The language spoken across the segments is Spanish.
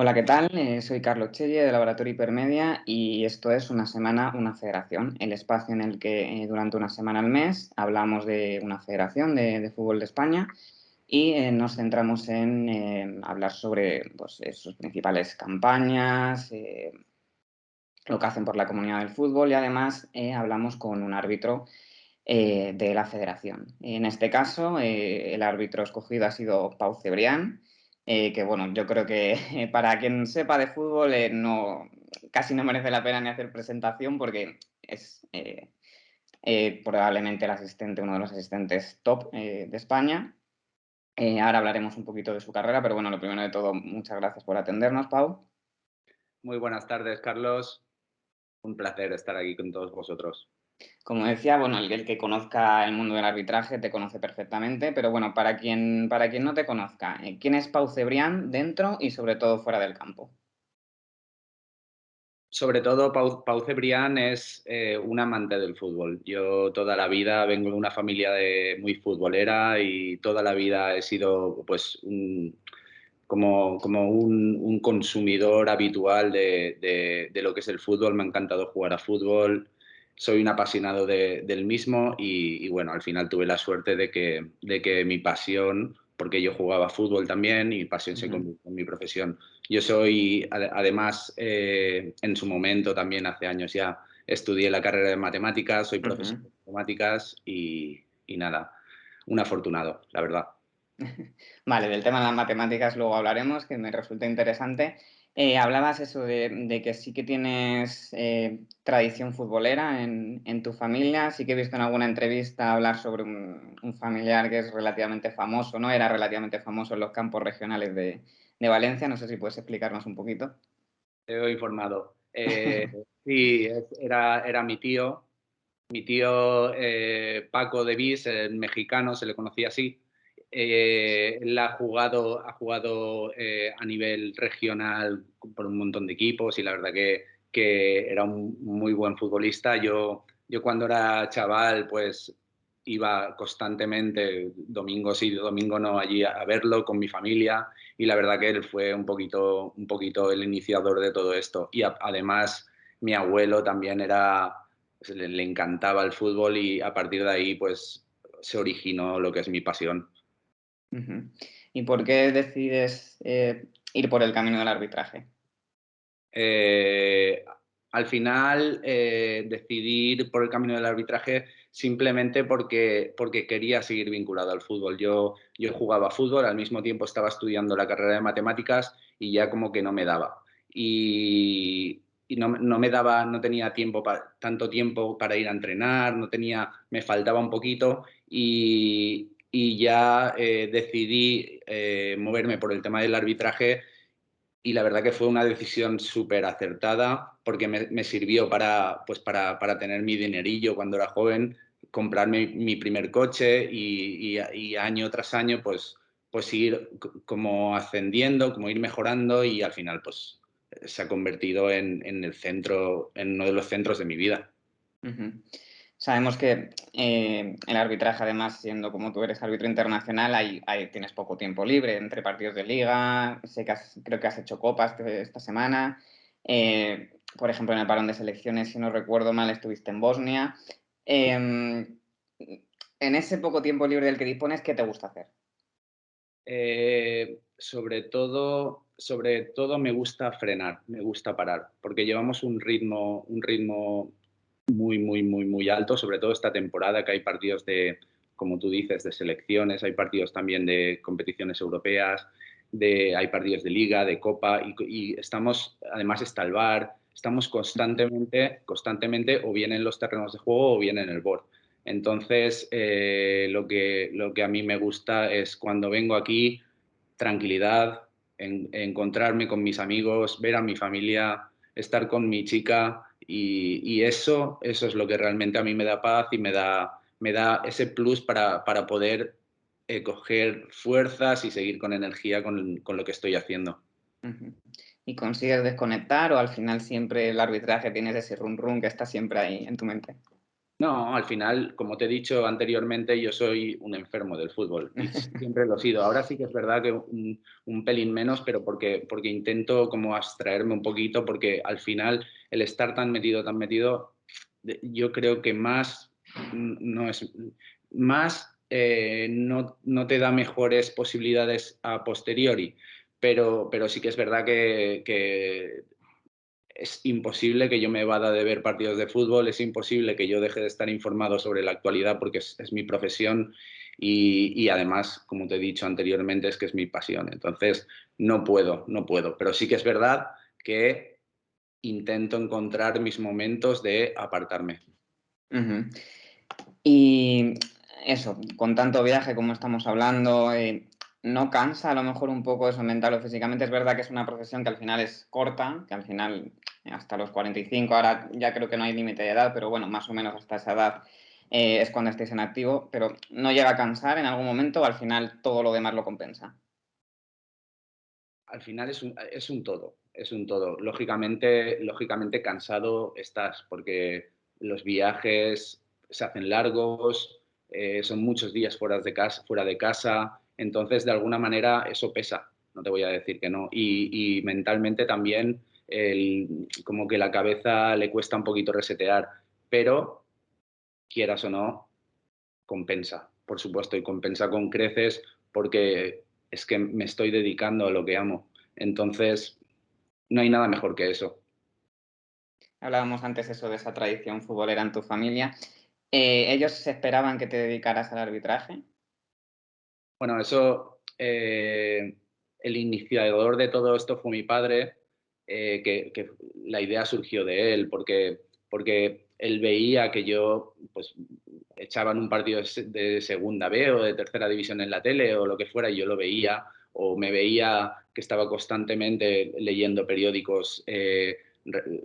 Hola, ¿qué tal? Soy Carlos Chelle de Laboratorio Hipermedia y esto es Una semana, una federación, el espacio en el que durante una semana al mes hablamos de una federación de fútbol de España y nos centramos en hablar sobre pues, sus principales campañas, lo que hacen por la comunidad del fútbol y además hablamos con un árbitro de la federación. En este caso, el árbitro escogido ha sido Pau Cebrián, que bueno, yo creo que para quien sepa de fútbol casi no merece la pena ni hacer presentación porque es probablemente uno de los asistentes top de España. Ahora hablaremos un poquito de su carrera, pero bueno, lo primero de todo, muchas gracias por atendernos, Pau. Muy buenas tardes, Carlos. Un placer estar aquí con todos vosotros. Como decía, bueno, el que conozca el mundo del arbitraje te conoce perfectamente, pero bueno, para quien no te conozca, ¿quién es Pau Cebrián dentro y sobre todo fuera del campo? Sobre todo, Pau Cebrián es un amante del fútbol. Yo toda la vida vengo de una familia muy futbolera y toda la vida he sido pues, como un consumidor habitual de lo que es el fútbol. Me ha encantado jugar a fútbol. Soy un apasionado del mismo y, bueno, al final tuve la suerte de que mi pasión, porque yo jugaba a fútbol también, y mi pasión se Ujú. convirtió en mi profesión. Yo soy, además, en su momento, también hace años ya, estudié la carrera de matemáticas, soy profesor Ujú. de matemáticas y nada, un afortunado, la verdad. Vale, del tema de las matemáticas luego hablaremos, que me resulta interesante. Hablabas eso de que sí que tienes tradición futbolera en tu familia. Sí que he visto en alguna entrevista hablar sobre un familiar que es relativamente famoso, ¿no? Era relativamente famoso en los campos regionales de Valencia. No sé si puedes explicarnos un poquito. Te he informado. Sí, era mi tío. Mi tío Paco de Vis, el mexicano, se le conocía así. Él ha jugado a nivel regional por un montón de equipos y la verdad que era un muy buen futbolista. Yo cuando era chaval, pues iba constantemente, domingo sí, domingo no, allí a verlo con mi familia y la verdad que él fue un poquito el iniciador de todo esto. Y además mi abuelo también pues, le encantaba el fútbol y a partir de ahí pues se originó lo que es mi pasión. Ujú. ¿Y por qué decides ir por el camino del arbitraje? Eh, Al final decidí ir por el camino del arbitraje simplemente porque quería seguir vinculado al fútbol. Yo jugaba a fútbol, al mismo tiempo estaba estudiando la carrera de matemáticas y ya como que no me daba. Y no me daba, no tenía tanto tiempo para ir a entrenar, me faltaba un poquito y ya decidí moverme por el tema del arbitraje y la verdad que fue una decisión súper acertada porque me sirvió para tener mi dinerillo cuando era joven, comprarme mi primer coche y año tras año pues ir como ascendiendo, como ir mejorando y al final pues se ha convertido en el centro, en uno de los centros de mi vida. Ujú. Sabemos que el arbitraje, además, siendo como tú eres árbitro internacional, tienes poco tiempo libre entre partidos de liga. Sé que creo que has hecho copas esta semana. Por ejemplo, en el parón de selecciones, si no recuerdo mal, estuviste en Bosnia. En ese poco tiempo libre del que dispones, ¿qué te gusta hacer? Sobre todo me gusta frenar, me gusta parar, porque llevamos un ritmo muy, muy, muy, muy alto, sobre todo esta temporada que hay partidos como tú dices, de selecciones, hay partidos también de competiciones europeas, hay partidos de liga, de copa y estamos, además está el VAR, estamos constantemente o bien en los terrenos de juego o bien en el board. Entonces, lo que a mí me gusta es cuando vengo aquí, tranquilidad, encontrarme con mis amigos, ver a mi familia, estar con mi chica y eso es lo que realmente a mí me da paz y me da ese plus para poder coger fuerzas y seguir con energía con lo que estoy haciendo. Ujú. ¿Y consigues desconectar o al final siempre el arbitraje tienes ese run run que está siempre ahí en tu mente? No, al final, como te he dicho anteriormente, yo soy un enfermo del fútbol y siempre lo he sido. Ahora sí que es verdad que un pelín menos, pero porque intento como abstraerme un poquito, porque al final el estar tan metido, yo creo que más no es más no te da mejores posibilidades a posteriori, pero sí que es verdad que es imposible que yo me evada de ver partidos de fútbol, es imposible que yo deje de estar informado sobre la actualidad porque es mi profesión y además, como te he dicho anteriormente, es que es mi pasión. Entonces, no puedo. Pero sí que es verdad que intento encontrar mis momentos de apartarme. Ujú. Y eso, con tanto viaje como estamos hablando, ¿no cansa a lo mejor un poco eso mental o físicamente? Es verdad que es una profesión que al final es corta, que al final hasta los 45, ahora ya creo que no hay límite de edad, pero bueno, más o menos hasta esa edad es cuando estéis en activo, pero ¿no llega a cansar en algún momento o al final todo lo demás lo compensa? Al final es un todo, es un todo. Lógicamente cansado estás porque los viajes se hacen largos, son muchos días fuera de casa, entonces de alguna manera eso pesa, no te voy a decir que no. Y mentalmente también como que la cabeza le cuesta un poquito resetear, pero quieras o no, compensa, por supuesto, y compensa con creces porque es que me estoy dedicando a lo que amo. Entonces, no hay nada mejor que eso. Hablábamos antes eso de esa tradición futbolera en tu familia. ¿Ellos se esperaban que te dedicaras al arbitraje? Bueno, eso, el iniciador de todo esto fue mi padre, que la idea surgió de él, porque él veía que yo, pues, echaban un partido de segunda B o de tercera división en la tele o lo que fuera, y yo lo veía, o me veía que estaba constantemente leyendo periódicos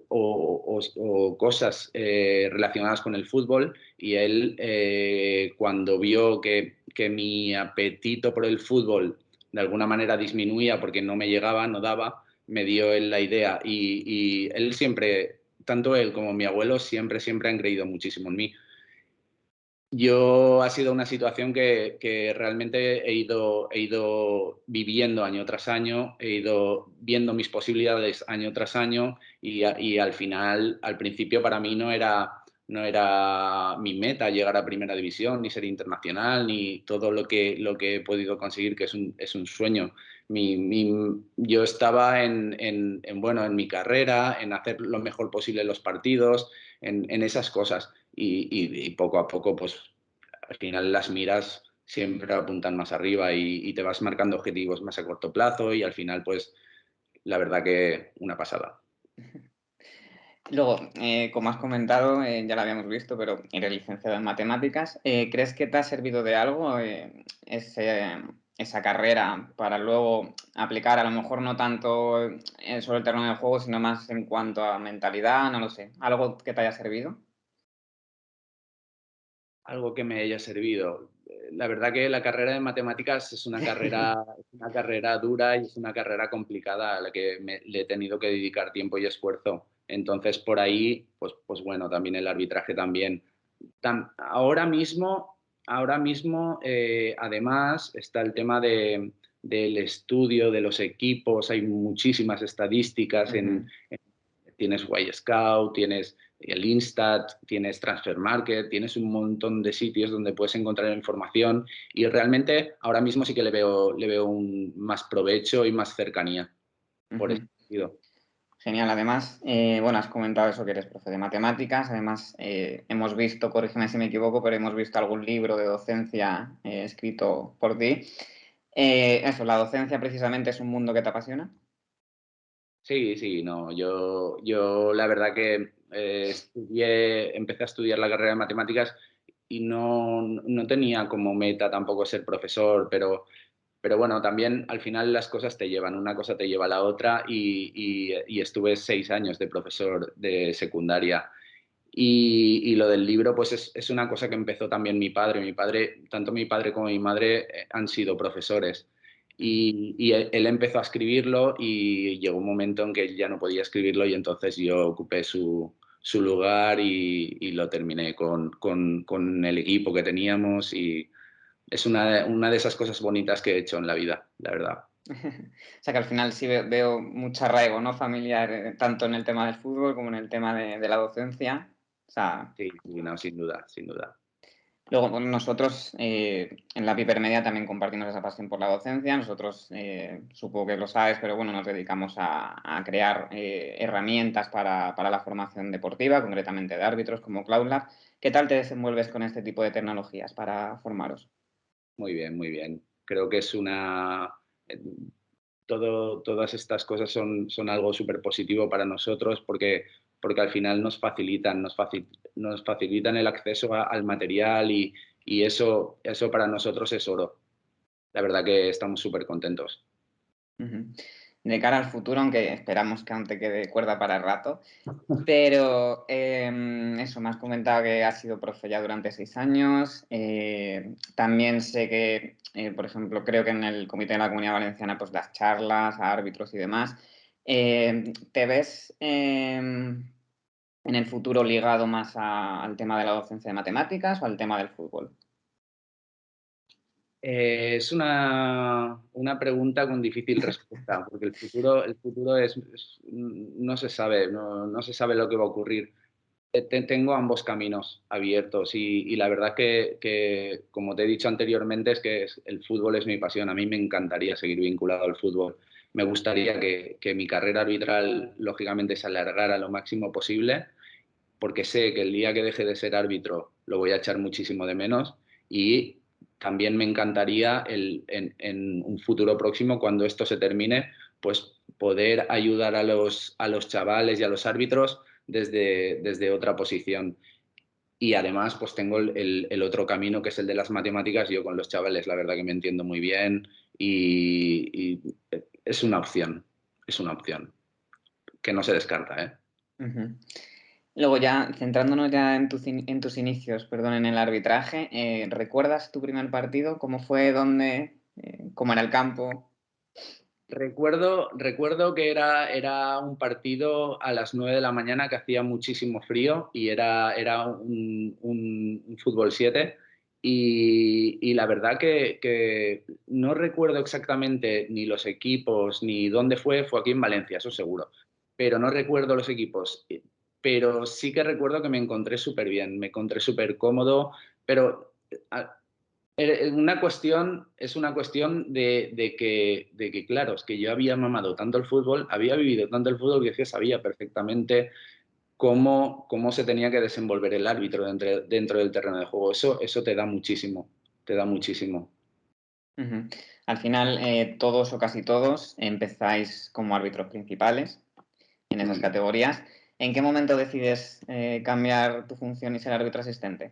o cosas relacionadas con el fútbol, y él, cuando vio que mi apetito por el fútbol de alguna manera disminuía porque no me llegaba, no daba, me dio él la idea y él siempre, tanto él como mi abuelo, siempre han creído muchísimo en mí. Yo ha sido una situación que realmente he ido viviendo año tras año, he ido viendo mis posibilidades año tras año y al final, al principio para mí no era mi meta llegar a primera división, ni ser internacional, ni todo lo que he podido conseguir, que es un sueño. Yo estaba bueno, en mi carrera, en hacer lo mejor posible los partidos, en esas cosas y poco a poco, pues al final las miras siempre apuntan más arriba y te vas marcando objetivos más a corto plazo y al final, pues la verdad que una pasada. Luego, como has comentado, ya lo habíamos visto, pero eres licenciado en matemáticas. ¿Crees que te ha servido de algo esa carrera para luego aplicar, a lo mejor no tanto sobre el terreno del juego, sino más en cuanto a mentalidad? No lo sé. ¿Algo que te haya servido? Algo que me haya servido. La verdad que la carrera de matemáticas es una carrera dura y es una carrera complicada a la que le he tenido que dedicar tiempo y esfuerzo. Entonces, por ahí, pues bueno, también el arbitraje también. Ahora mismo además, está el tema del estudio de los equipos, hay muchísimas estadísticas Ujú. tienes Y Scout, tienes el Instat, tienes Transfer Market, tienes un montón de sitios donde puedes encontrar información y realmente ahora mismo sí que le veo un más provecho y más cercanía por ese Ujú. sentido. Genial. Además, bueno, has comentado eso que eres profe de matemáticas. Además, hemos visto, corrígeme si me equivoco, pero hemos visto algún libro de docencia escrito por ti. Eso, la docencia precisamente es un mundo que te apasiona. Sí, sí, no, yo la verdad que empecé a estudiar la carrera de matemáticas y no tenía como meta tampoco ser profesor, pero bueno, también al final las cosas te llevan, una cosa te lleva a la otra y estuve 6 años de profesor de secundaria. Y lo del libro, pues es una cosa que empezó también mi padre. Tanto mi padre como mi madre han sido profesores. Y él empezó a escribirlo y llegó un momento en que él ya no podía escribirlo y entonces yo ocupé su lugar y lo terminé con el equipo que teníamos y es una de esas cosas bonitas que he hecho en la vida, la verdad. O sea que al final sí veo mucho arraigo, ¿no? Familiar, tanto en el tema del fútbol como en el tema de la docencia. O sea, Sí, sí, no, sin duda, sin duda. luego bueno, nosotros en la Pipermedia también compartimos esa pasión por la docencia. Nosotros, supongo que lo sabes, pero bueno, nos dedicamos a crear herramientas para la formación deportiva, concretamente de árbitros como CloudLab. ¿Qué tal te desenvuelves con este tipo de tecnologías para formaros? Muy bien, muy bien. Creo que es eh, todas estas cosas son algo súper positivo para nosotros porque al final nos facilitan el acceso al material y eso para nosotros es oro. La verdad que estamos súper contentos. Ujú. De cara al futuro, aunque esperamos que aún te quede cuerda para el rato, pero eso, me has comentado que has sido profe ya durante 6 años. También sé que, por ejemplo, creo que en el Comité de la Comunidad Valenciana, pues das charlas a árbitros y demás. ¿Te ves en el futuro ligado más al tema de la docencia de matemáticas o al tema del fútbol? Es una pregunta con difícil respuesta, porque el futuro no se sabe, no se sabe lo que va a ocurrir. Tengo ambos caminos abiertos y la verdad que, como te he dicho anteriormente, es que el fútbol es mi pasión. A mí me encantaría seguir vinculado al fútbol. Me gustaría que mi carrera arbitral, lógicamente, se alargara lo máximo posible, porque sé que el día que deje de ser árbitro lo voy a echar muchísimo de menos y también me encantaría en un futuro próximo, cuando esto se termine, pues poder ayudar a los chavales y a los árbitros desde otra posición. Y además, pues tengo el otro camino, que es el de las matemáticas. Yo con los chavales, la verdad que me entiendo muy bien y es una opción que no se descarta, ¿eh? Ujú. Luego ya, centrándonos ya en tus inicios, perdón, en el arbitraje, ¿recuerdas tu primer partido? ¿Cómo fue? ¿Dónde? ¿Cómo era el campo? Recuerdo que era un partido a las 9 de la mañana, que hacía muchísimo frío y era un fútbol 7 y la verdad que no recuerdo exactamente ni los equipos ni dónde fue aquí en Valencia, eso seguro, pero no recuerdo los equipos, pero sí que recuerdo que me encontré súper bien, me encontré súper cómodo, pero es una cuestión de que, claro, es que yo había mamado tanto el fútbol, había vivido tanto el fútbol, que es que sabía perfectamente cómo se tenía que desenvolver el árbitro dentro del terreno de juego. Eso te da muchísimo, te da muchísimo. Ujú. Al final, todos o casi todos empezáis como árbitros principales en esas Mm. categorías. ¿En qué momento decides cambiar tu función y ser árbitro asistente?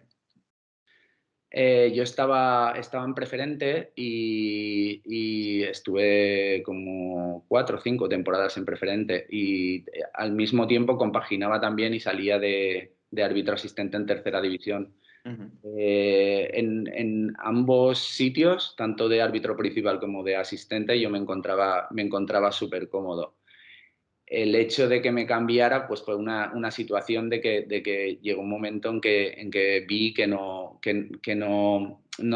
Yo estaba en preferente y estuve como 4 o 5 temporadas en preferente y al mismo tiempo compaginaba también y salía de árbitro asistente en tercera división. Ujú. En ambos sitios, tanto de árbitro principal como de asistente, yo me encontraba súper cómodo. El hecho de que me cambiara, pues fue una situación de que llegó un momento en que vi que no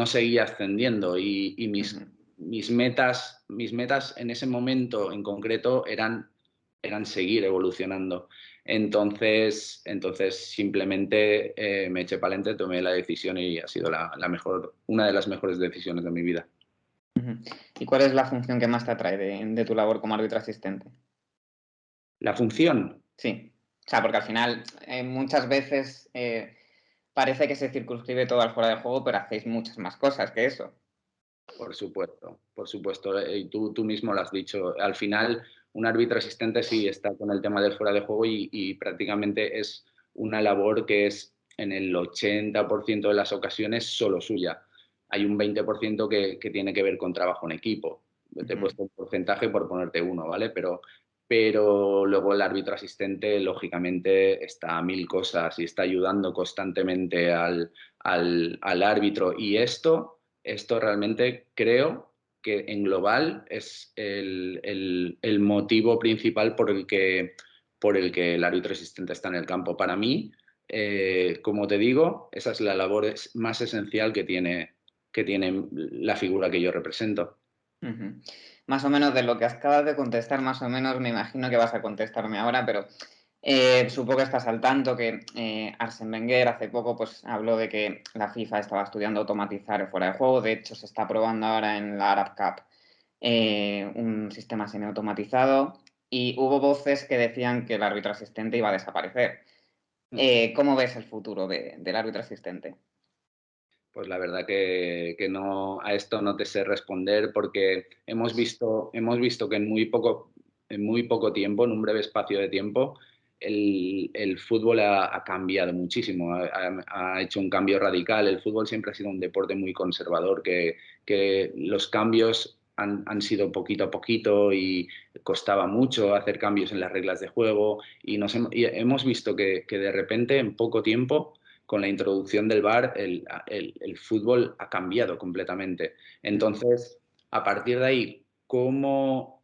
seguía ascendiendo y Ujú. mis metas en ese momento en concreto eran seguir evolucionando. Entonces simplemente me eché para adelante, tomé la decisión y ha sido una de las mejores decisiones de mi vida. Ujú. ¿Y cuál es la función que más te atrae de tu labor como árbitro asistente? La función. Sí. O sea, porque al final muchas veces parece que se circunscribe todo al fuera de juego, pero hacéis muchas más cosas que eso. Por supuesto, por supuesto. Y tú mismo lo has dicho. Al final, un árbitro asistente sí está con el tema del fuera de juego y prácticamente es una labor que es en el 80% de las ocasiones solo suya. Hay un 20% que tiene que ver con trabajo en equipo. Te he Ujú. puesto un porcentaje por ponerte uno, ¿vale? Pero luego el árbitro asistente, lógicamente, está a mil cosas y está ayudando constantemente al árbitro. Y esto realmente creo que en global es el motivo principal por el que el árbitro asistente está en el campo. Para mí, como te digo, esa es la labor más esencial que tiene la figura que yo represento. Ujú. Más o menos de lo que acabas de contestar, más o menos me imagino que vas a contestarme ahora, pero supongo que estás al tanto que Arsène Wenger hace poco pues, habló de que la FIFA estaba estudiando automatizar el fuera de juego. De hecho, se está probando ahora en la Arab Cup un sistema semiautomatizado y hubo voces que decían que el árbitro asistente iba a desaparecer. ¿Cómo ves el futuro del árbitro asistente? Pues la verdad que no, a esto no te sé responder porque hemos visto que en muy poco tiempo, en un breve espacio de tiempo, el fútbol ha cambiado muchísimo, ha hecho un cambio radical. El fútbol siempre ha sido un deporte muy conservador, que los cambios han sido poquito a poquito y costaba mucho hacer cambios en las reglas de juego y hemos visto que de repente, en poco tiempo, con la introducción del VAR, el fútbol ha cambiado completamente. Entonces, a partir de ahí, ¿cómo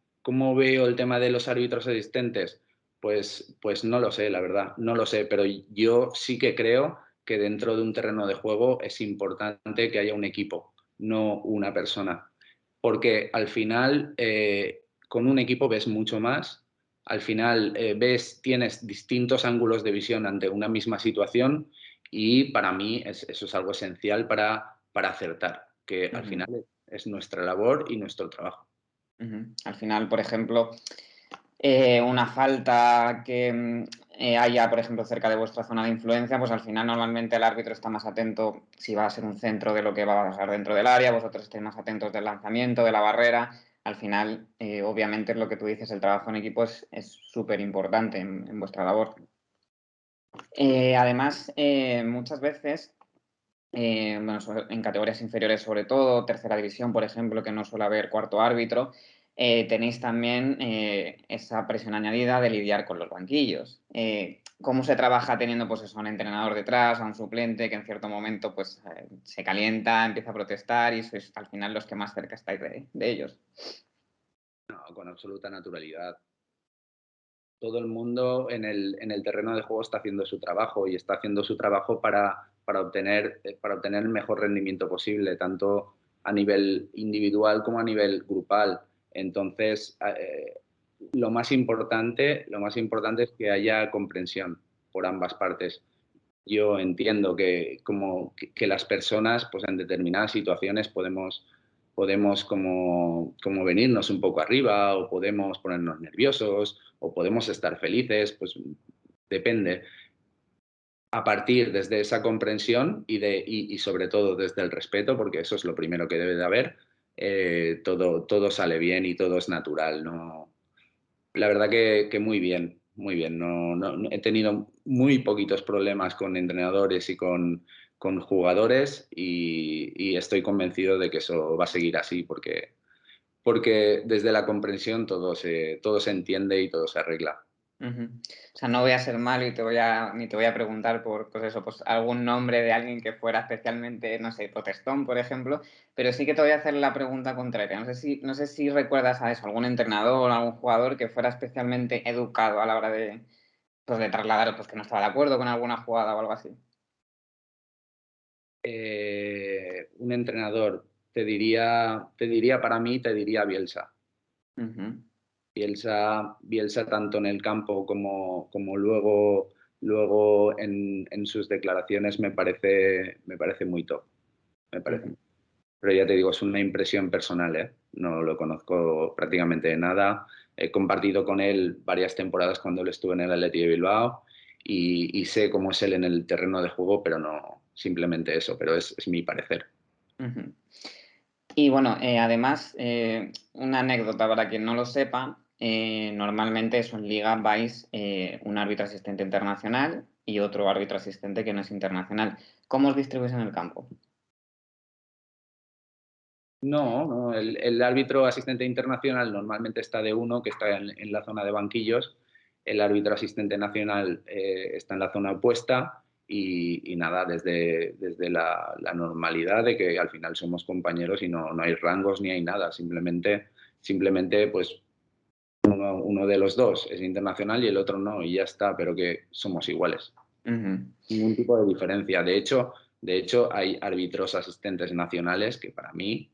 veo el tema de los árbitros asistentes? Pues no lo sé, la verdad, no lo sé, pero yo sí que creo que dentro de un terreno de juego es importante que haya un equipo, no una persona. Porque al final, con un equipo ves mucho más, al final tienes distintos ángulos de visión ante una misma situación y para mí eso es algo esencial para acertar, que al Ujú, final es nuestra labor y nuestro trabajo. ujú. Al final, por ejemplo, una falta que haya, por ejemplo, cerca de vuestra zona de influencia, pues al final normalmente el árbitro está más atento si va a ser un centro de lo que va a pasar dentro del área, vosotros estáis más atentos del lanzamiento, de la barrera. Al final, obviamente, es lo que tú dices, el trabajo en equipo es súper importante en vuestra labor. Además, muchas veces, bueno, en categorías inferiores sobre todo, tercera división, por ejemplo, que no suele haber cuarto árbitro, tenéis también esa presión añadida de lidiar con los banquillos. ¿Cómo se trabaja teniendo pues eso, a un entrenador detrás, a un suplente que en cierto momento pues se calienta, empieza a protestar y sois al final los que más cerca estáis de ellos? No, con absoluta naturalidad. Todo el mundo en el terreno de juego está haciendo su trabajo y está haciendo su trabajo para obtener el mejor rendimiento posible, tanto a nivel individual como a nivel grupal. Entonces, lo más importante es que haya comprensión por ambas partes. Yo entiendo que las personas, pues en determinadas situaciones podemos como venirnos un poco arriba o podemos ponernos nerviosos o podemos estar felices, pues depende. A partir desde esa comprensión y sobre todo desde el respeto, porque eso es lo primero que debe de haber, todo sale bien y todo es natural, ¿no? La verdad que muy bien, muy bien. He tenido muy poquitos problemas con entrenadores y con jugadores y estoy convencido de que eso va a seguir así porque desde la comprensión todo se entiende y todo se arregla. Ujú. O sea, no voy a ser malo y ni te voy a preguntar por, pues eso, pues algún nombre de alguien que fuera especialmente, no sé, protestón, por ejemplo, pero sí que te voy a hacer la pregunta contraria. No sé si recuerdas a eso, algún entrenador o algún jugador que fuera especialmente educado a la hora pues, de trasladar, pues que no estaba de acuerdo con alguna jugada o algo así. Un entrenador, para mí, te diría Bielsa. Ujú, Bielsa tanto en el campo como luego en sus declaraciones me parece muy top. Me parece. ujú, Pero ya te digo, es una impresión personal, ¿eh? No lo conozco prácticamente de nada. He compartido con él varias temporadas cuando él estuvo en el Athletic de Bilbao y sé cómo es él en el terreno de juego, pero no simplemente eso, pero es mi parecer. ujú. Y bueno, además, una anécdota para quien no lo sepa, normalmente eso en Liga vais un árbitro asistente internacional y otro árbitro asistente que no es internacional. ¿Cómo os distribuís en el campo? No, el árbitro asistente internacional normalmente está de uno, que está en la zona de banquillos. El árbitro asistente nacional está en la zona opuesta y nada, desde la normalidad de que al final somos compañeros y no hay rangos ni hay nada. Simplemente pues uno de los dos es internacional y el otro no, y ya está, pero que somos iguales. Ningún tipo de diferencia. De hecho, hay árbitros asistentes nacionales que para mí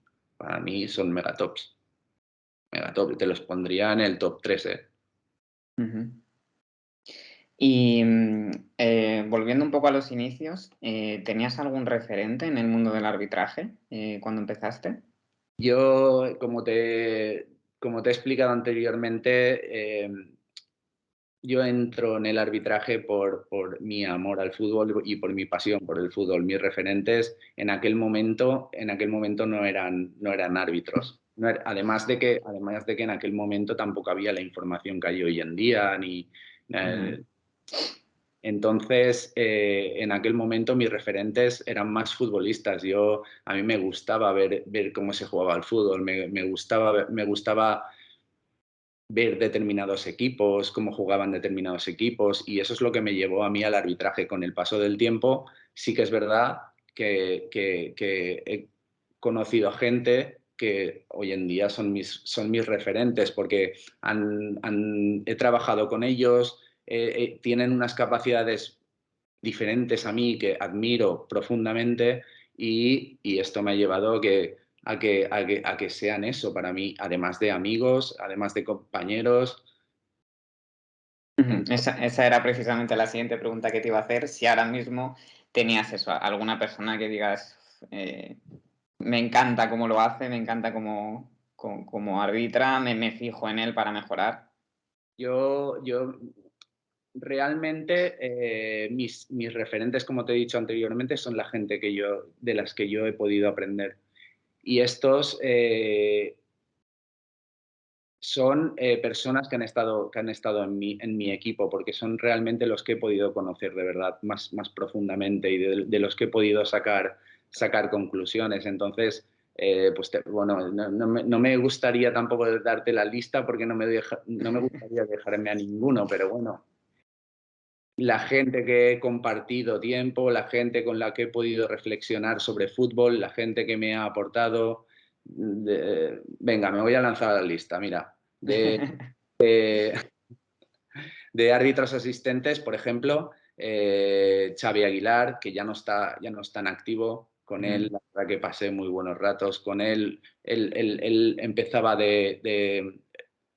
son megatops. Megatop, te los pondría en el top 3, ¿eh? Y volviendo un poco a los inicios, ¿tenías algún referente en el mundo del arbitraje cuando empezaste? Yo, como te he explicado anteriormente, yo entro en el arbitraje por mi amor al fútbol y por mi pasión por el fútbol. Mis referentes en aquel momento no eran árbitros. Además de que en aquel momento tampoco había la información que hay hoy en día, entonces, en aquel momento mis referentes eran más futbolistas. A mí me gustaba ver cómo se jugaba al fútbol, me gustaba ver determinados equipos, cómo jugaban determinados equipos, y eso es lo que me llevó a mí al arbitraje. Con el paso del tiempo, sí que es verdad que he conocido a gente que hoy en día son mis referentes, porque he trabajado con ellos, tienen unas capacidades diferentes a mí que admiro profundamente, y esto me ha llevado a que sean eso para mí, además de amigos, además de compañeros. Esa era precisamente la siguiente pregunta que te iba a hacer, si ahora mismo tenías eso, alguna persona que digas, me encanta cómo lo hace, me encanta cómo arbitra, me fijo en él para mejorar. Yo realmente, mis referentes, como te he dicho anteriormente, son la gente de las que yo he podido aprender. Y estos son personas que han estado en mi equipo, porque son realmente los que he podido conocer de verdad más profundamente, y de los que he podido sacar conclusiones. Entonces, bueno, no me gustaría tampoco darte la lista, porque no me gustaría dejarme a ninguno, pero bueno, la gente que he compartido tiempo, la gente con la que he podido reflexionar sobre fútbol, la gente que me ha aportado. Venga, me voy a lanzar a la lista, mira. De árbitros asistentes, por ejemplo, Xavi Aguilar, que ya no está en activo. Con él, la verdad que pasé muy buenos ratos con él. Él empezaba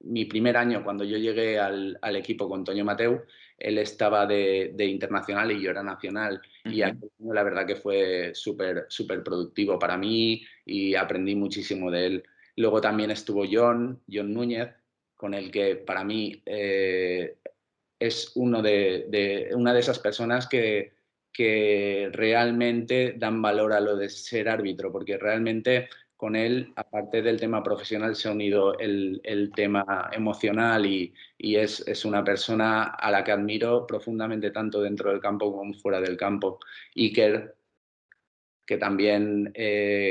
mi primer año, cuando yo llegué al equipo con Toño Mateu, él estaba de internacional y yo era nacional. Y aquel año, la verdad que fue súper productivo para mí, y aprendí muchísimo de él. Luego también estuvo John Núñez, con el que para mí es una de esas personas que realmente dan valor a lo de ser árbitro, porque realmente con él, aparte del tema profesional, se ha unido el tema emocional, y es una persona a la que admiro profundamente, tanto dentro del campo como fuera del campo. Iker, que también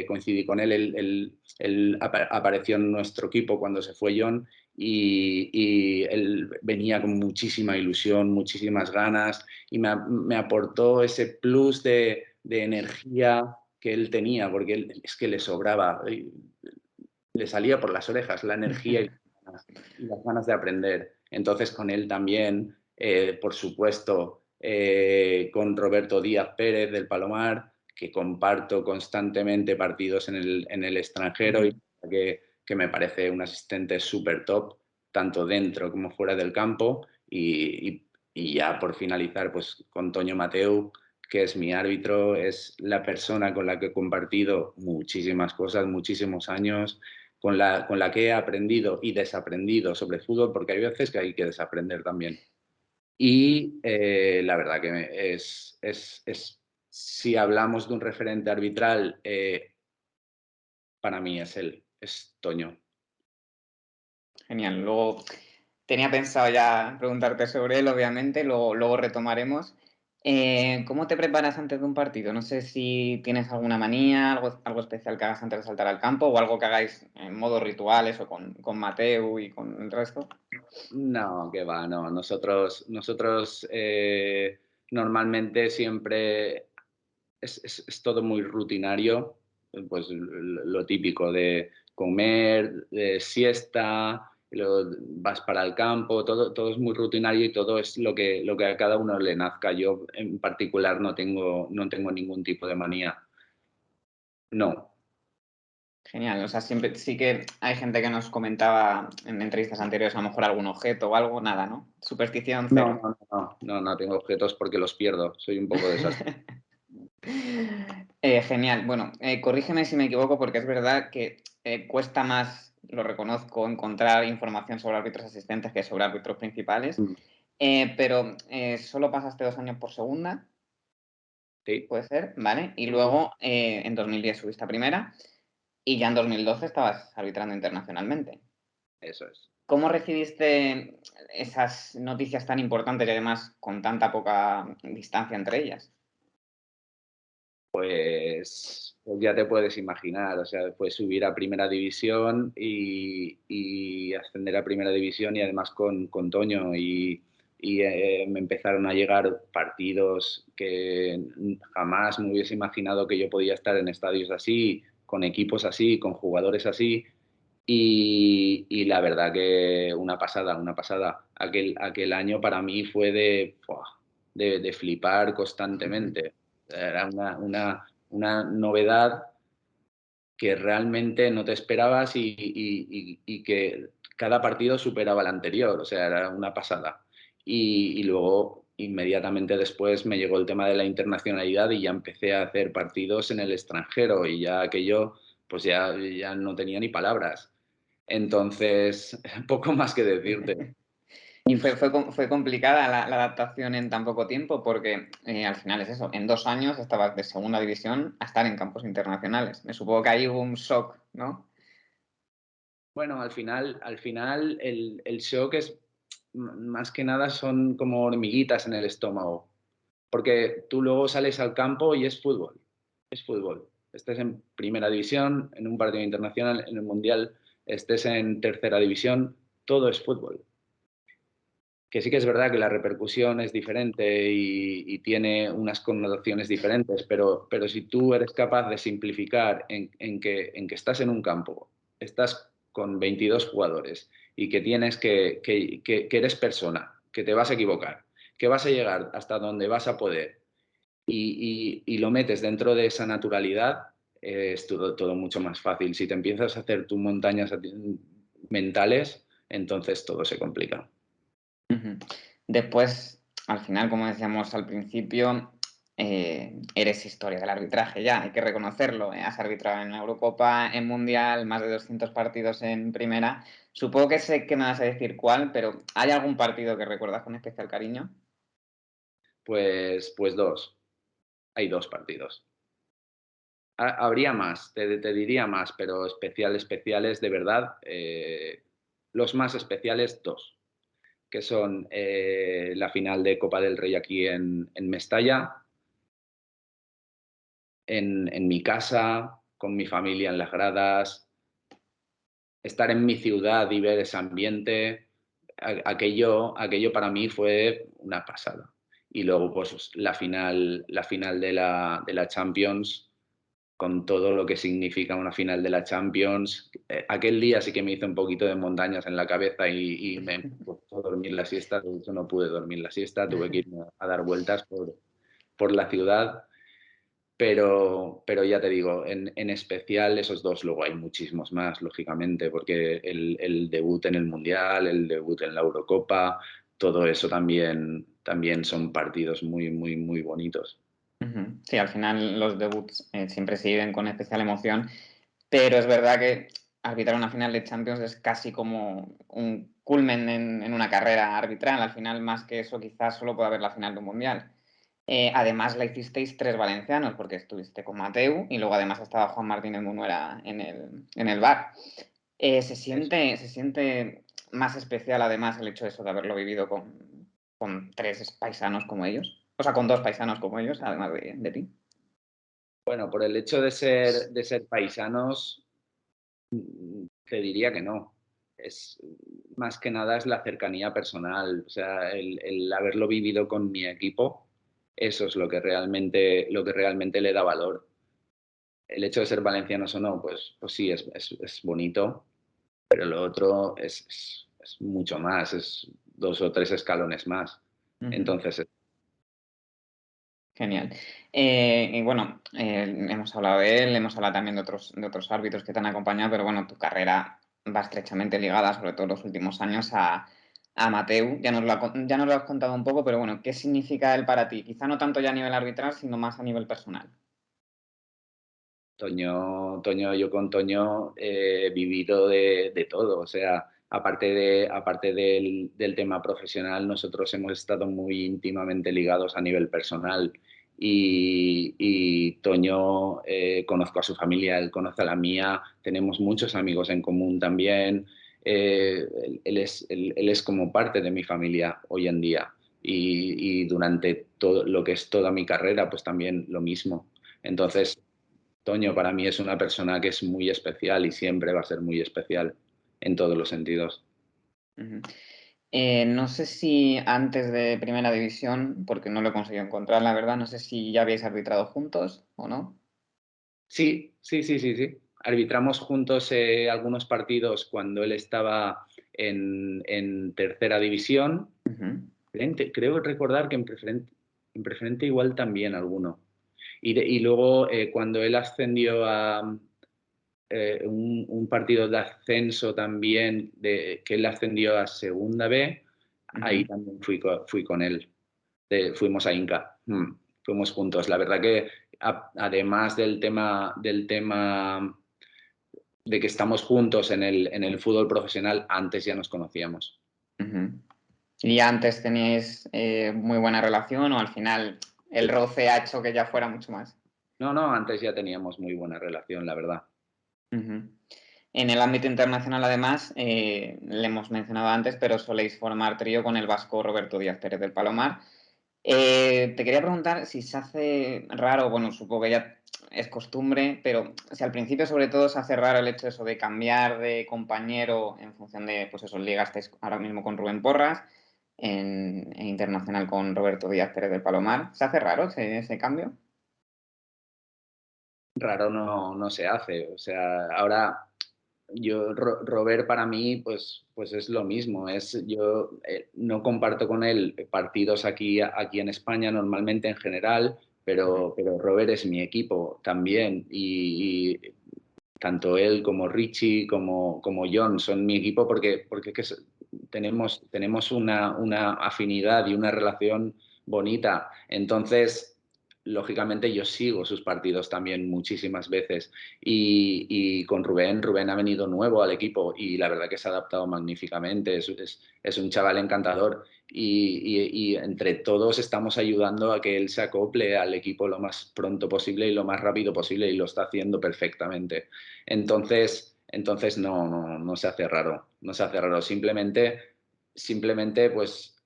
coincidí con él, él apareció en nuestro equipo cuando se fue John, y él venía con muchísima ilusión, muchísimas ganas, y me aportó ese plus de energía que él tenía, porque es que le sobraba, le salía por las orejas la energía y las ganas de aprender. Entonces, con él también, por supuesto, con Roberto Díaz Pérez del Palomar, que comparto constantemente partidos en el extranjero, y que me parece un asistente súper top, tanto dentro como fuera del campo. Y ya por finalizar, pues con Toño Mateu, que es mi árbitro, es la persona con la que he compartido muchísimas cosas, muchísimos años, con la que he aprendido y desaprendido sobre fútbol, porque hay veces que hay que desaprender también. Y la verdad que si hablamos de un referente arbitral, para mí es Toño. Genial. Luego tenía pensado ya preguntarte sobre él, obviamente, luego retomaremos. ¿Cómo te preparas antes de un partido? No sé si tienes alguna manía, algo especial que hagas antes de saltar al campo, o algo que hagáis en modo rituales o con Mateu y con el resto. No, que va, no. Nosotros normalmente siempre es todo muy rutinario, pues lo típico de comer, de siesta, y luego vas para el campo, todo es muy rutinario y todo es lo que a cada uno le nazca. Yo en particular no tengo ningún tipo de manía. No. Genial, o sea, siempre sí que hay gente que nos comentaba en entrevistas anteriores a lo mejor algún objeto o algo, nada, ¿no? Superstición No, cero. no, no, no, no tengo objetos porque los pierdo. Soy un poco desastre. Genial. Bueno, corrígeme si me equivoco porque es verdad que cuesta más, lo reconozco, encontrar información sobre árbitros asistentes que sobre árbitros principales, Mm. pero solo pasaste 2 años por segunda, Sí, puede ser, ¿vale? Y luego en 2010 subiste a primera y ya en 2012 estabas arbitrando internacionalmente. eso es. ¿Cómo recibiste esas noticias tan importantes y además con tanta poca distancia entre ellas? Pues ya te puedes imaginar, o sea, fue subir a primera división y ascender a primera división y además con Toño me empezaron a llegar partidos que jamás me hubiese imaginado que yo podía estar en estadios así, con equipos así, con jugadores así y la verdad que una pasada, una pasada. Aquel año para mí fue de flipar constantemente. Era una novedad que realmente no te esperabas y que cada partido superaba al anterior, o sea, era una pasada. Y luego, inmediatamente después, me llegó el tema de la internacionalidad y ya empecé a hacer partidos en el extranjero y ya aquello, pues ya no tenía ni palabras. Entonces, poco más que decirte. Y fue complicada la adaptación en tan poco tiempo porque al final es eso, en 2 años estabas de segunda división a estar en campos internacionales. Me supongo que ahí hubo un shock, ¿no? Bueno, al final el shock es más que nada son como hormiguitas en el estómago, porque tú luego sales al campo y es fútbol, es fútbol. Estés en primera división, en un partido internacional, en el mundial, estés en tercera división, todo es fútbol. Que sí que es verdad que la repercusión es diferente y tiene unas connotaciones diferentes, pero si tú eres capaz de simplificar en que estás en un campo, estás con 22 jugadores y que tienes que eres persona, que te vas a equivocar, que vas a llegar hasta donde vas a poder y lo metes dentro de esa naturalidad, es todo mucho más fácil. Si te empiezas a hacer tus montañas mentales, entonces todo se complica. Ujú. Después, al final, como decíamos al principio, eres historia del arbitraje ya, hay que reconocerlo. Has arbitrado en la Eurocopa, en Mundial, más de 200 partidos en primera. Supongo que sé que me vas a decir cuál, pero ¿hay algún partido que recuerdas con especial cariño? Pues dos, hay dos partidos. Habría más, te diría más, pero especiales de verdad, los más especiales dos, que son la final de Copa del Rey aquí en Mestalla, en mi casa, con mi familia en las gradas, estar en mi ciudad y ver ese ambiente, aquello para mí fue una pasada. Y luego, pues, la final de la Champions, con todo lo que significa una final de la Champions. Aquel día sí que me hizo un poquito de montañas en la cabeza y me costó dormir la siesta. De hecho, no pude dormir la siesta, tuve que irme a dar vueltas por la ciudad. Pero ya te digo, en especial esos dos, luego hay muchísimos más, lógicamente, porque el debut en el Mundial, el debut en la Eurocopa, todo eso también son partidos muy, muy, muy bonitos. Ujú. Sí, al final los debuts siempre se viven con especial emoción, pero es verdad que arbitrar una final de Champions es casi como un culmen en una carrera arbitral. Al final, más que eso, quizás solo puede haber la final de un mundial. Además, la hicisteis tres valencianos, porque estuviste con Mateu y luego además estaba Juan Martínez Munuera en el bar. Se siente más especial además el hecho de eso de haberlo vivido con tres paisanos como ellos. O sea, con dos paisanos como ellos, además de ti. Bueno, por el hecho de ser paisanos, te diría que no. Es, más que nada es la cercanía personal, o sea, el haberlo vivido con mi equipo, eso es lo que realmente le da valor. El hecho de ser valencianos o no, pues sí, es bonito, pero lo otro es mucho más, es 2 o 3 escalones más. Ujú. Entonces, Genial. Y bueno, hemos hablado de él, hemos hablado también de otros árbitros que te han acompañado, pero bueno, tu carrera va estrechamente ligada, sobre todo en los últimos años, a Mateu. Ya nos lo has contado un poco, pero bueno, ¿qué significa él para ti? Quizá no tanto ya a nivel arbitral, sino más a nivel personal. Yo con Toño he vivido de todo, o sea, aparte del tema profesional, nosotros hemos estado muy íntimamente ligados a nivel personal y Toño, conozco a su familia, él conoce a la mía, tenemos muchos amigos en común también, él es como parte de mi familia hoy en día y durante todo lo que es toda mi carrera, pues también lo mismo. Entonces, Toño para mí es una persona que es muy especial y siempre va a ser muy especial en todos los sentidos. Ujú. No sé si antes de Primera División, porque no lo he conseguido encontrar, la verdad, no sé si ya habéis arbitrado juntos o no. Sí, sí, sí, sí, sí. Arbitramos juntos algunos partidos cuando él estaba en tercera división. Ujú, Creo recordar que en preferente igual también alguno. Y luego cuando él ascendió a un partido de ascenso también, que él ascendió a segunda B, ahí ujú. también fui con él. Fuimos a Inca, fuimos juntos. La verdad que además del tema de que estamos juntos en el fútbol profesional, antes ya nos conocíamos. Ujú. ¿Y antes teníais muy buena relación o al final el roce ha hecho que ya fuera mucho más? No, no, antes ya teníamos muy buena relación, la verdad. Ujú. En el ámbito internacional, además, le hemos mencionado antes, pero soléis formar trío con el vasco Roberto Díaz Pérez del Palomar. Te quería preguntar si se hace raro, bueno, supongo que ya es costumbre, pero si al principio sobre todo se hace raro el hecho eso de cambiar de compañero en función de, pues eso, liga estáis ahora mismo con Rubén Porras, en internacional con Roberto Díaz Pérez del Palomar. ¿Se hace raro ese cambio? Raro no se hace. O sea, ahora Robert para mí, pues es lo mismo. Yo no comparto con él partidos aquí en España normalmente en general, pero Robert es mi equipo también. Y tanto él como Richie como John son mi equipo porque tenemos una afinidad y una relación bonita. Entonces, lógicamente yo sigo sus partidos también muchísimas veces y con Rubén ha venido nuevo al equipo y la verdad que se ha adaptado magníficamente, es un chaval encantador y entre todos estamos ayudando a que él se acople al equipo lo más pronto posible y lo más rápido posible y lo está haciendo perfectamente. Entonces no se hace raro, no se hace raro, simplemente pues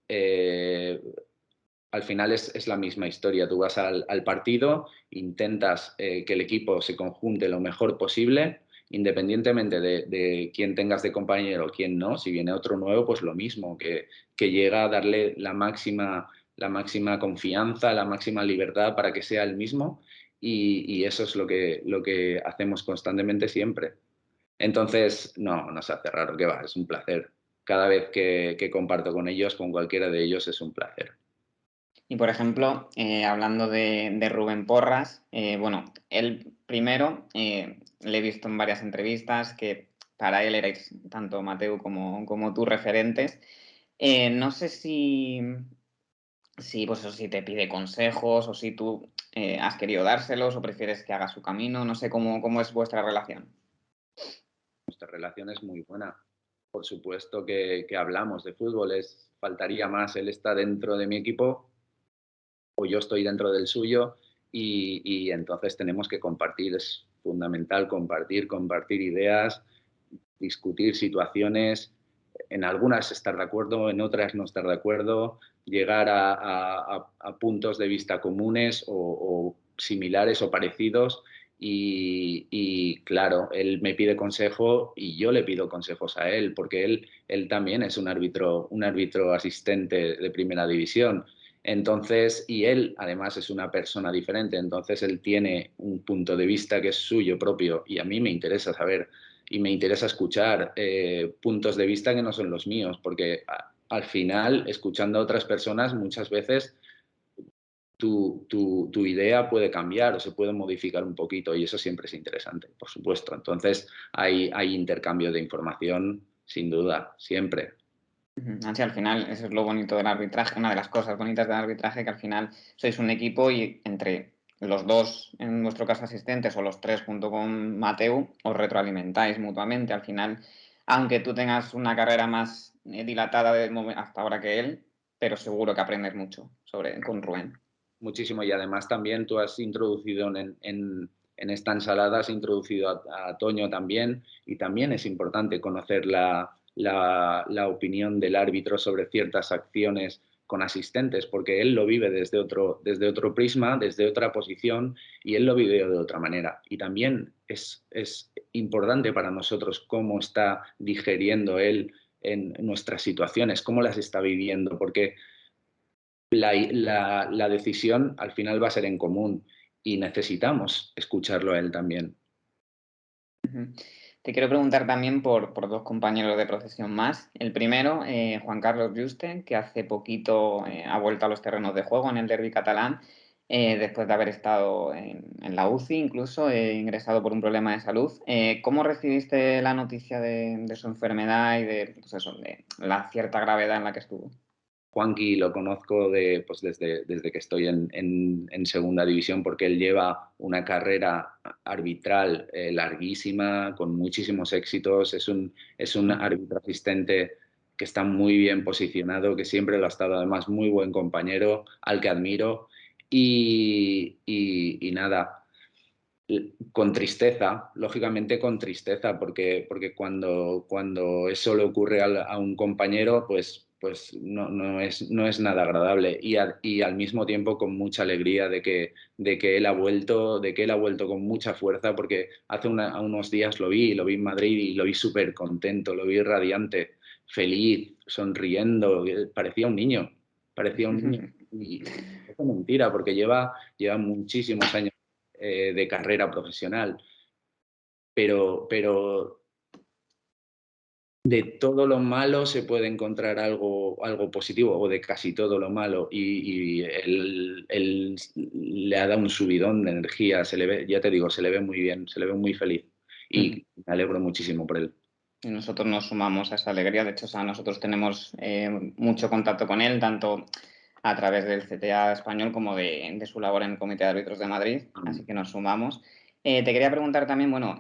al final es la misma historia. Tú vas al partido, intentas que el equipo se conjunte lo mejor posible, independientemente de quién tengas de compañero o quién no. Si viene otro nuevo, pues lo mismo, que llega a darle la máxima confianza, la máxima libertad para que sea el mismo. Y eso es lo que hacemos constantemente siempre. Entonces, no se hace raro, que va, es un placer. Cada vez que comparto con ellos, con cualquiera de ellos, es un placer. Y por ejemplo, hablando de Rubén Porras, bueno, él primero le he visto en varias entrevistas que para él erais tanto Mateu como tú referentes. No sé si, pues, eso, si te pide consejos o si tú has querido dárselos o prefieres que haga su camino. No sé cómo es vuestra relación. Nuestra relación es muy buena. Por supuesto que hablamos de fútbol, faltaría más. Él está dentro de mi equipo o yo estoy dentro del suyo y entonces tenemos que compartir. Es fundamental compartir ideas, discutir situaciones, en algunas estar de acuerdo, en otras no estar de acuerdo, llegar a puntos de vista comunes o similares o parecidos. Claro, él me pide consejo y yo le pido consejos a él, porque él también es un árbitro asistente de primera división. Entonces, y él además es una persona diferente, entonces él tiene un punto de vista que es suyo propio y a mí me interesa saber y me interesa escuchar puntos de vista que no son los míos, porque al final, escuchando a otras personas, muchas veces tu idea puede cambiar o se puede modificar un poquito y eso siempre es interesante, por supuesto. Entonces, hay intercambio de información, sin duda, siempre. Así al final, eso es lo bonito del arbitraje, una de las cosas bonitas del arbitraje, que al final sois un equipo y entre los dos, en vuestro caso asistentes, o los tres junto con Mateu, os retroalimentáis mutuamente. Al final, aunque tú tengas una carrera más dilatada hasta ahora que él, pero seguro que aprendes mucho con Rubén. Muchísimo y además también tú has introducido en esta ensalada, has introducido a Toño también y también es importante conocer la opinión del árbitro sobre ciertas acciones con asistentes, porque él lo vive desde otro prisma, desde otra posición y él lo vive de otra manera. Y también es importante para nosotros cómo está digeriendo él en nuestras situaciones, cómo las está viviendo, porque la decisión al final va a ser en común y necesitamos escucharlo a él también. Te quiero preguntar también por dos compañeros de profesión más. El primero, Juan Carlos Juste, que hace poquito ha vuelto a los terrenos de juego en el derbi catalán, después de haber estado en la UCI, incluso ingresado por un problema de salud. ¿Cómo recibiste la noticia de su enfermedad y pues eso, de la cierta gravedad en la que estuvo? Juanqui lo conozco pues desde que estoy en segunda división porque él lleva una carrera arbitral larguísima, con muchísimos éxitos. Es un árbitro asistente que está muy bien posicionado, que siempre lo ha estado, además muy buen compañero, al que admiro. Y nada, con tristeza, lógicamente con tristeza, porque cuando eso le ocurre a un compañero, pues no es nada agradable. Y al mismo tiempo con mucha alegría de que él ha vuelto, de que él ha vuelto con mucha fuerza, porque hace unos días lo vi en Madrid y lo vi súper contento, lo vi radiante, feliz, sonriendo, parecía un niño. Y es mentira, porque lleva muchísimos años de carrera profesional, pero de todo lo malo se puede encontrar algo positivo, o de casi todo lo malo, y él le ha dado un subidón de energía, se le ve, ya te digo, se le ve muy bien, se le ve muy feliz, y me alegro muchísimo por él. Y nosotros nos sumamos a esa alegría. De hecho, o sea, nosotros tenemos mucho contacto con él, tanto a través del CTA español como de su labor en el Comité de Árbitros de Madrid, así que nos sumamos. Te quería preguntar también, bueno,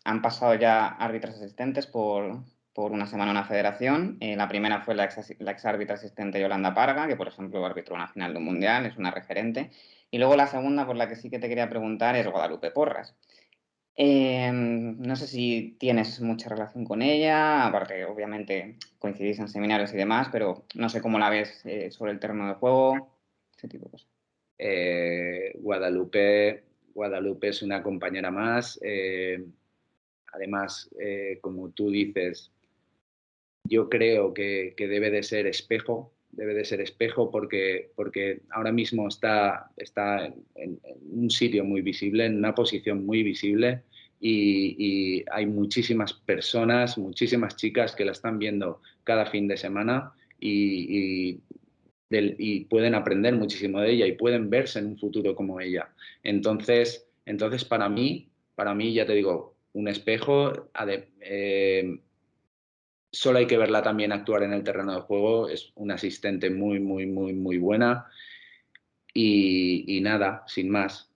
han pasado ya árbitros asistentes por una semana en una federación. La primera fue la ex árbitra asistente Yolanda Parga, que por ejemplo arbitró una final de un mundial, es una referente. Y luego la segunda, por la que sí que te quería preguntar, es Guadalupe Porras. No sé si tienes mucha relación con ella, aparte obviamente coincidís en seminarios y demás, pero no sé cómo la ves sobre el terreno de juego, ese tipo de cosas. Guadalupe es una compañera más. Además, como tú dices, yo creo que debe de ser espejo porque ahora mismo está en un sitio muy visible, en una posición muy visible y hay muchísimas personas, muchísimas chicas que la están viendo cada fin de semana y pueden aprender muchísimo de ella y pueden verse en un futuro como ella. Entonces para mí, ya te digo, un espejo. Solo hay que verla también actuar en el terreno de juego. Es una asistente muy buena. Y nada, sin más.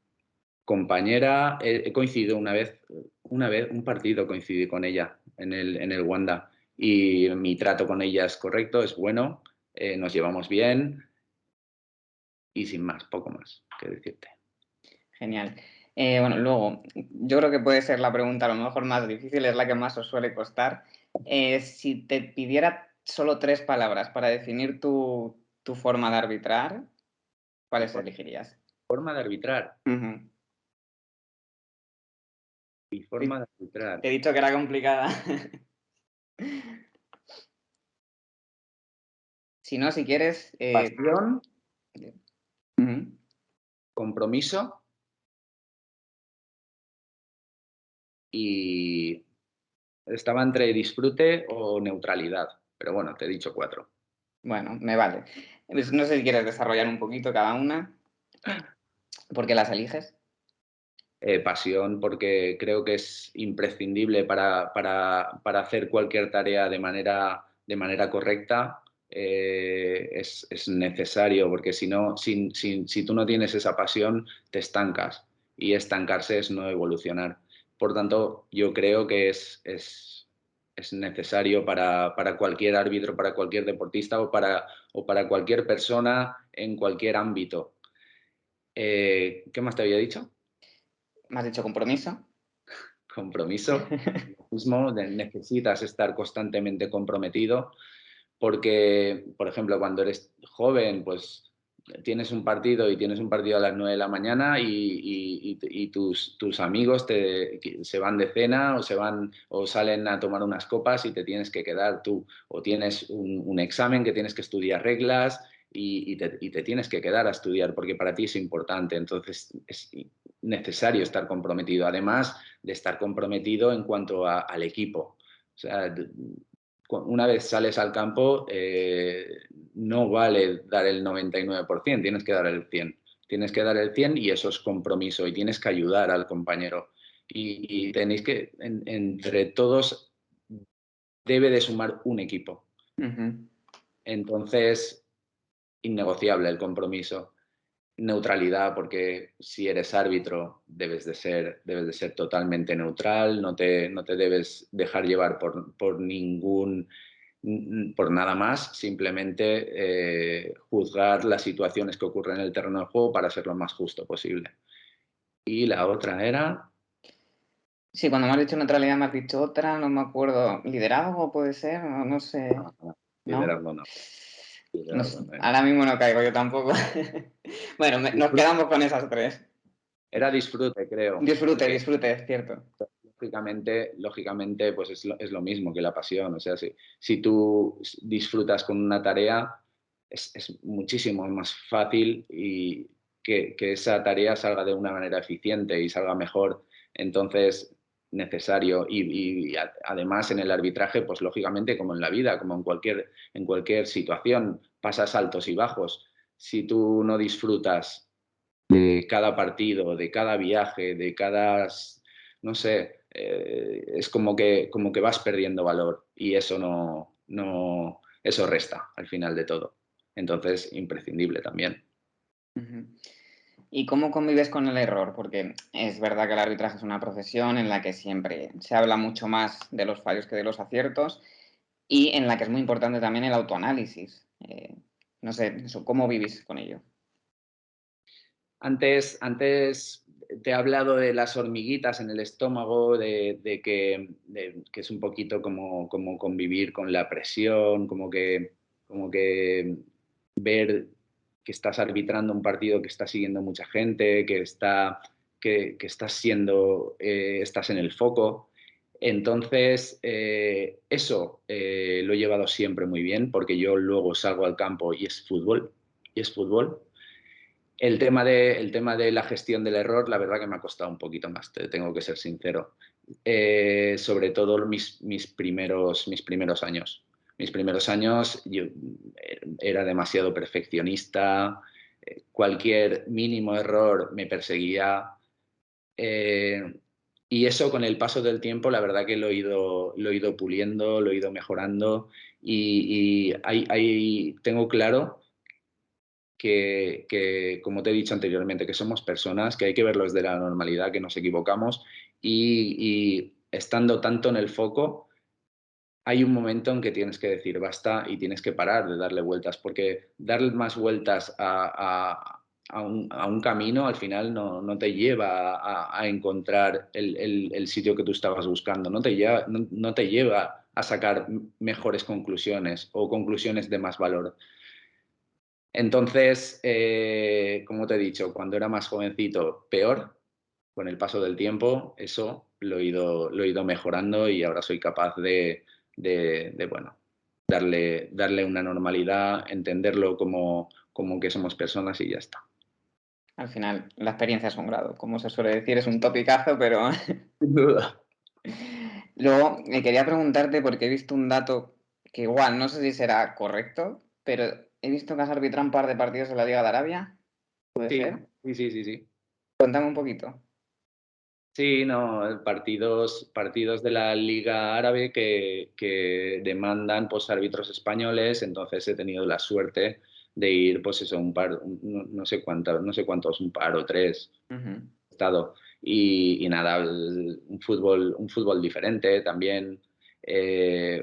Compañera, he coincidido un partido coincidí con ella en el Wanda. Y mi trato con ella es correcto, es bueno, nos llevamos bien y sin más, poco más que decirte. Genial. Bueno, luego, yo creo que puede ser la pregunta a lo mejor más difícil, es la que más os suele costar. Si te pidiera solo tres palabras para definir tu forma de arbitrar, ¿cuáles elegirías? Forma de arbitrar. Ujú. Mi forma de arbitrar. Te he dicho que era complicada. Si no, si quieres, Pasión, Ujú. compromiso y estaba entre disfrute o neutralidad. Pero bueno, te he dicho 4. Bueno, me vale. Pues no sé si quieres desarrollar un poquito cada una. ¿Por qué las eliges? Pasión, porque creo que es imprescindible para hacer cualquier tarea de manera correcta. Es necesario, porque si no, si tú no tienes esa pasión, te estancas. Y estancarse es no evolucionar. Por tanto, yo creo que es necesario para cualquier árbitro, para cualquier deportista o para cualquier persona en cualquier ámbito. ¿Qué más te había dicho? ¿Me has dicho compromiso? Compromiso. Lo mismo, necesitas estar constantemente comprometido porque, por ejemplo, cuando eres joven, pues tienes un partido a las 9 de la mañana y tus amigos se van de cena o salen a tomar unas copas y te tienes que quedar tú, o tienes un examen que tienes que estudiar reglas y te tienes que quedar a estudiar porque para ti es importante. Entonces es necesario estar comprometido, además de estar comprometido en cuanto al equipo. O sea, una vez sales al campo, no vale dar el 99%, tienes que dar el 100%. Tienes que dar el 100 y eso es compromiso y tienes que ayudar al compañero. Y tenéis que, entre todos, debe de sumar un equipo. Ujú. Entonces, innegociable el compromiso. Neutralidad, porque si eres árbitro debes de ser totalmente neutral, no te debes dejar llevar por nada más, simplemente juzgar las situaciones que ocurren en el terreno de juego para ser lo más justo posible. Y la otra era... Sí, cuando me has dicho neutralidad me has dicho otra, no me acuerdo. ¿Liderazgo puede ser? No, no sé. No, no, ¿No? liderazgo no. No Liderazgo sé, no era. ahora mismo no caigo yo tampoco. Bueno, nos quedamos con esas tres. Era disfrute, creo, Disfrute, porque disfrute, es cierto. lógicamente pues es lo mismo que la pasión. O sea, si tú disfrutas con una tarea, es muchísimo más fácil y que esa tarea salga de una manera eficiente y salga mejor. Entonces, necesario. Además, en el arbitraje, pues lógicamente, como en la vida, como en cualquier situación, pasas altos y bajos. Si tú no disfrutas de cada partido, de cada viaje, de cada, no sé, es como que vas perdiendo valor y eso eso resta al final de todo. Entonces, imprescindible también. Ujú. ¿Y cómo convives con el error? Porque es verdad que el arbitraje es una profesión en la que siempre se habla mucho más de los fallos que de los aciertos y en la que es muy importante también el autoanálisis. No sé, eso, ¿cómo vivís con ello? Antes te he hablado de las hormiguitas en el estómago, de que es un poquito como convivir con la presión, como que ver que estás arbitrando un partido que está siguiendo mucha gente, que estás estás en el foco. Entonces, eso lo he llevado siempre muy bien, porque yo luego salgo al campo y es fútbol. El tema de la gestión del error, la verdad que me ha costado un poquito más, te tengo que ser sincero. Sobre todo mis primeros años. Mis primeros años yo era demasiado perfeccionista, cualquier mínimo error me perseguía. eh, y eso con el paso del tiempo, la verdad que lo he ido puliendo, lo he ido mejorando y tengo claro como te he dicho anteriormente, que somos personas, que hay que verlo desde la normalidad, que nos equivocamos y estando tanto en el foco, hay un momento en que tienes que decir basta y tienes que parar de darle vueltas, porque darle más vueltas a un camino al final no te lleva a encontrar el sitio que tú estabas buscando, no te lleva a sacar mejores conclusiones o conclusiones de más valor. Entonces, como te he dicho, cuando era más jovencito, peor. Con el paso del tiempo, eso lo he ido mejorando y ahora soy capaz bueno, darle una normalidad, entenderlo como que somos personas y ya está. Al final, la experiencia es un grado, como se suele decir, es un topicazo, pero Sin duda. luego quería preguntarte porque he visto un dato que igual no sé si será correcto, pero he visto que has arbitrado un par de partidos en la Liga de Arabia, ¿puede Sí, ser? sí, sí, sí, sí. Cuéntame un poquito. Sí, no, partidos de la Liga Árabe que demandan pues árbitros españoles, entonces he tenido la suerte de ir pues eso, no sé cuántos, un par o tres Ujú, he estado. Y nada, un fútbol diferente también,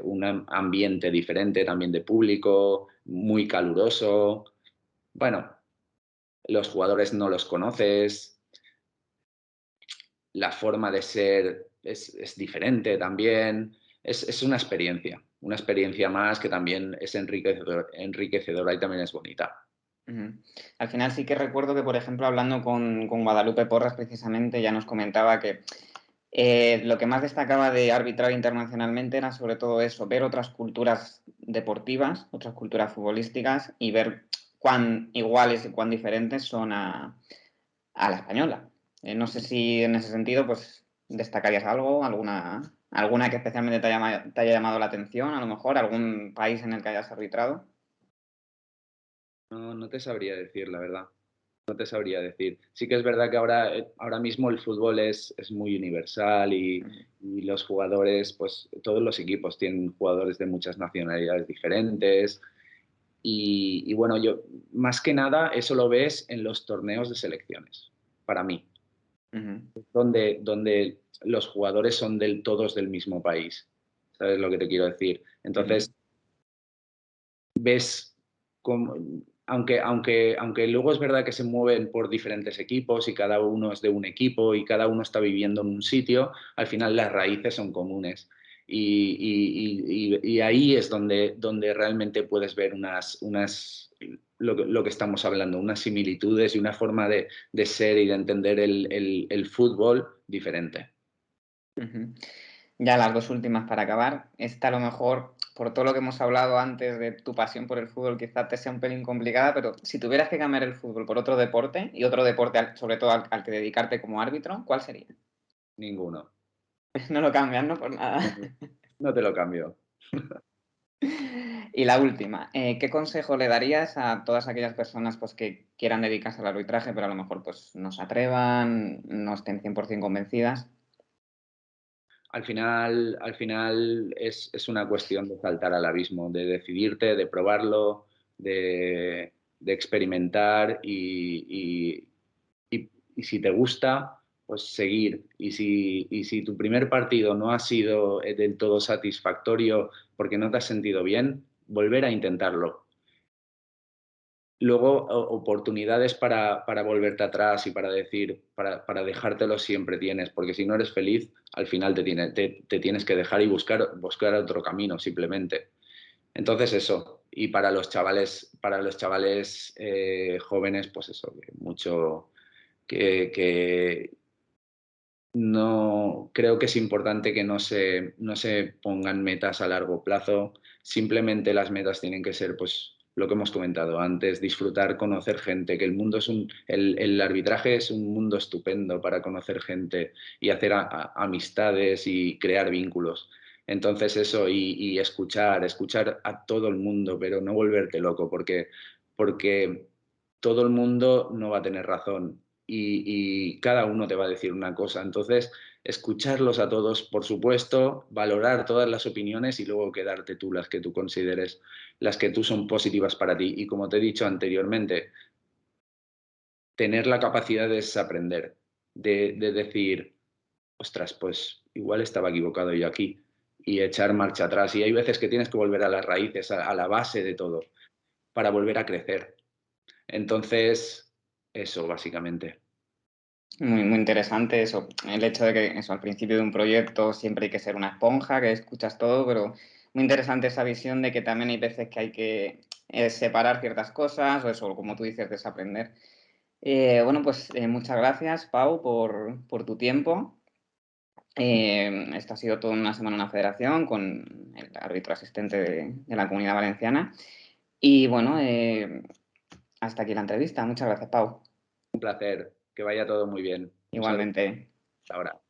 un ambiente diferente también de público, muy caluroso. Bueno, los jugadores no los conoces, la forma de ser es diferente también. Es una experiencia más que también es enriquecedora y también es bonita. ujú. Al final sí que recuerdo que, por ejemplo, hablando con Guadalupe Porras precisamente, ya nos comentaba que lo que más destacaba de arbitrar internacionalmente era sobre todo eso, ver otras culturas deportivas, otras culturas futbolísticas y ver cuán iguales y cuán diferentes son a la española. No sé si en ese sentido pues destacarías algo, alguna que especialmente te haya llamado la atención, a lo mejor algún país en el que hayas arbitrado. No, no te sabría decir, la verdad. No te sabría decir. Sí que es verdad que ahora mismo el fútbol es muy universal y los jugadores, pues todos los equipos tienen jugadores de muchas nacionalidades diferentes. Y bueno, yo más que nada eso lo ves en los torneos de selecciones, para mí, Ujú, donde los jugadores son todos del mismo país. ¿Sabes lo que te quiero decir? ujú, Entonces, ves cómo, aunque luego es verdad que se mueven por diferentes equipos y cada uno es de un equipo y cada uno está viviendo en un sitio, al final las raíces son comunes. Y ahí es donde realmente puedes ver lo que estamos hablando, unas similitudes y una forma de ser y de entender el fútbol diferente. ujú. Ya las dos últimas para acabar. Esta a lo mejor, por todo lo que hemos hablado antes de tu pasión por el fútbol, quizá te sea un pelín complicada, pero si tuvieras que cambiar el fútbol por otro deporte y otro deporte sobre todo al que dedicarte como árbitro, ¿cuál sería? Ninguno. No lo cambias, ¿no? Por nada. No te lo cambio. Y la última, ¿qué consejo le darías a todas aquellas personas pues, que quieran dedicarse al arbitraje, pero a lo mejor pues, no se atrevan, no estén 100% convencidas? Al final es una cuestión de saltar al abismo, de decidirte, de probarlo, de experimentar y si te gusta, pues seguir. Y si tu primer partido no ha sido del todo satisfactorio porque no te has sentido bien, volver a intentarlo. Luego, oportunidades para volverte atrás y para decir, para dejártelo siempre tienes, porque si no eres feliz, al final te tienes que dejar y buscar otro camino, simplemente. Entonces, eso. Y para los chavales jóvenes, pues eso, que mucho que no creo que es importante que no se pongan metas a largo plazo. Simplemente las metas tienen que ser, pues, lo que hemos comentado antes, disfrutar, conocer gente, que el arbitraje es un mundo estupendo para conocer gente y hacer amistades y crear vínculos. Entonces eso, y escuchar a todo el mundo, pero no volverte loco, porque todo el mundo no va a tener razón y cada uno te va a decir una cosa. Entonces, escucharlos a todos, por supuesto, valorar todas las opiniones y luego quedarte tú las que tú consideres, las que tú son positivas para ti. Y como te he dicho anteriormente, tener la capacidad de desaprender, de decir, ostras, pues igual estaba equivocado yo aquí y echar marcha atrás. Y hay veces que tienes que volver a las raíces, a la base de todo, para volver a crecer. Entonces, eso básicamente. Muy, muy interesante eso, el hecho de que eso, al principio de un proyecto siempre hay que ser una esponja, que escuchas todo, pero muy interesante esa visión de que también hay veces que hay que separar ciertas cosas o eso, como tú dices, desaprender. Bueno, pues muchas gracias, Pau, por tu tiempo. Esta ha sido toda una semana en una federación con el árbitro asistente de la Comunidad Valenciana. Y bueno, hasta aquí la entrevista. Muchas gracias, Pau. Un placer, que vaya todo muy bien. Un saludo. Igualmente. Hasta ahora.